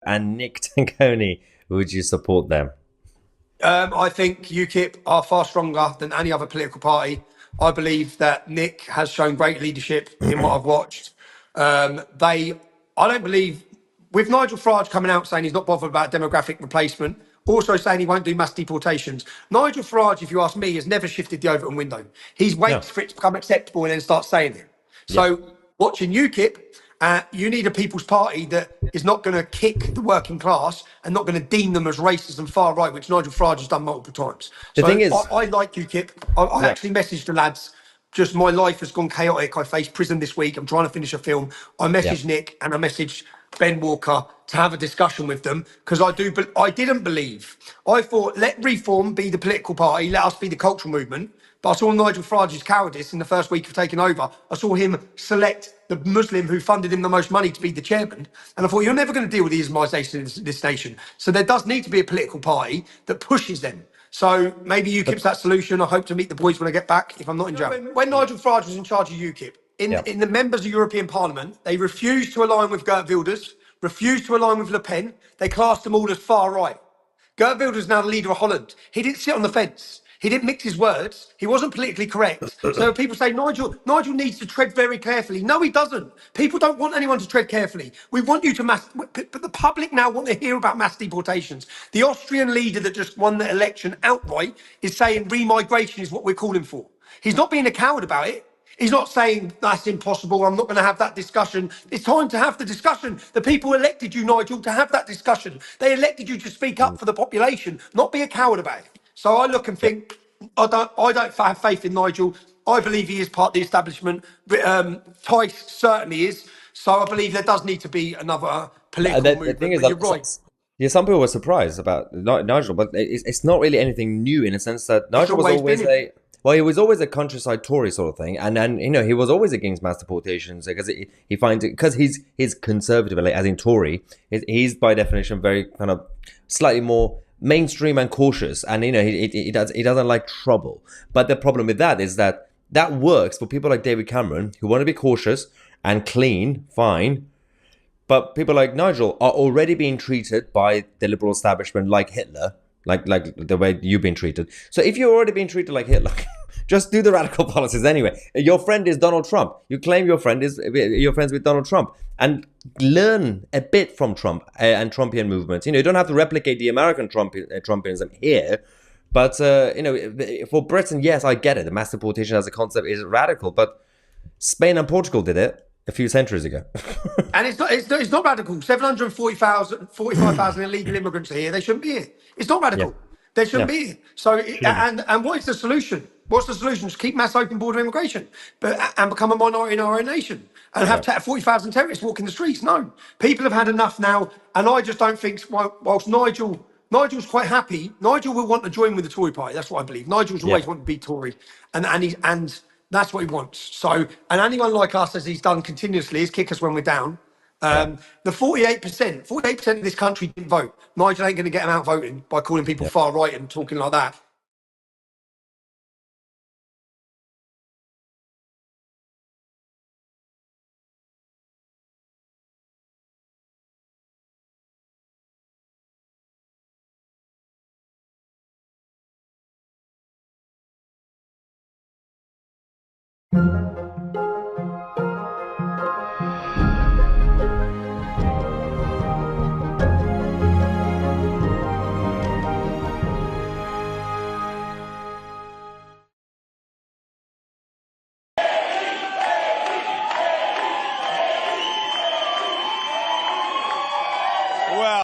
and Nick Tanconi, would you support them? I think UKIP are far stronger than any other political party. I believe that Nick has shown great leadership in what I've watched. I don't believe, with Nigel Farage coming out saying he's not bothered about demographic replacement, also saying he won't do mass deportations. Nigel Farage, if you ask me, has never shifted the Overton window. He's No. waits for it to become acceptable and then starts saying it. Yeah. So watching UKIP, you need a People's Party that is not going to kick the working class and not going to deem them as racist and far right, which Nigel Farage has done multiple times. The thing So is, I like UKIP. I yeah, actually messaged the lads. Just my life has gone chaotic. I faced prison this week. I'm trying to finish a film. I yeah. messaged Nick and I messaged Ben Walker to have a discussion with them because I didn't believe. I thought let Reform be the political party, let us be the cultural movement. But I saw Nigel Farage's cowardice in the first week of taking over. I saw him select the Muslim who funded him the most money to be the chairman. And I thought, you're never going to deal with the Islamisation in this nation. So there does need to be a political party that pushes them. So maybe UKIP's But that solution. I hope to meet the boys when I get back, if I'm not in jail. When Nigel Farage was in charge of UKIP, yeah, in the members of European Parliament, they refused to align with Geert Wilders, refused to align with Le Pen. They classed them all as far right. Geert Wilders is now the leader of Holland. He didn't sit on the fence. He didn't mix his words. He wasn't politically correct. So people say Nigel needs to tread very carefully. No, he doesn't. People don't want anyone to tread carefully. We want you to but the public now want to hear about mass deportations. The Austrian leader that just won the election outright is saying remigration is what we're calling for. He's not being a coward about it. He's not saying that's impossible. I'm not going to have that discussion. It's time to have the discussion. The people elected you, Nigel, to have that discussion. They elected you to speak up for the population, not be a coward about it. So I look and yeah. think, I don't have faith in Nigel. I believe he is part of the establishment. Tice certainly is. So I believe there does need to be another political The thing movement. is But that you're right. yeah, some people were surprised about Nigel, but it's not really anything new in a sense that It's Nigel was always been always him. a well, he was always a countryside Tory sort of thing, and he was always against mass deportations because he finds it because he's conservative, like, as in Tory, he's by definition very kind of slightly more mainstream and cautious, and he doesn't like trouble. But the problem with that is that that works for people like David Cameron who want to be cautious and clean, fine, but people like Nigel are already being treated by the liberal establishment like Hitler, like the way you've been treated. So if you're already being treated like Hitler, just do the radical policies anyway. Your friend is Donald Trump. You claim you're friends with Donald Trump, and learn a bit from Trump and Trumpian movements. You don't have to replicate the American Trumpianism here. But for Britain, yes, I get it. The mass deportation as a concept is radical, but Spain and Portugal did it a few centuries ago. And it's not radical. 740,000, 45,000 illegal immigrants are here. They shouldn't be here. It's not Yeah, radical. They shouldn't yeah. be here. So, Shouldn't be. and what is the solution? What's the solution? Just keep mass open border immigration, but and become a minority in our own nation, and have Yeah. 40,000 terrorists walking the streets. No, people have had enough now, and I just don't think. Whilst Nigel's quite happy. Nigel will want to join with the Tory party. That's what I believe. Nigel's Yeah. always wanted to be Tory, and that's what he wants. So, and anyone like us, as he's done continuously, is kick us when we're down. Yeah. The 48% of this country didn't vote. Nigel ain't going to get them out voting by calling people Yeah. far right and talking like that.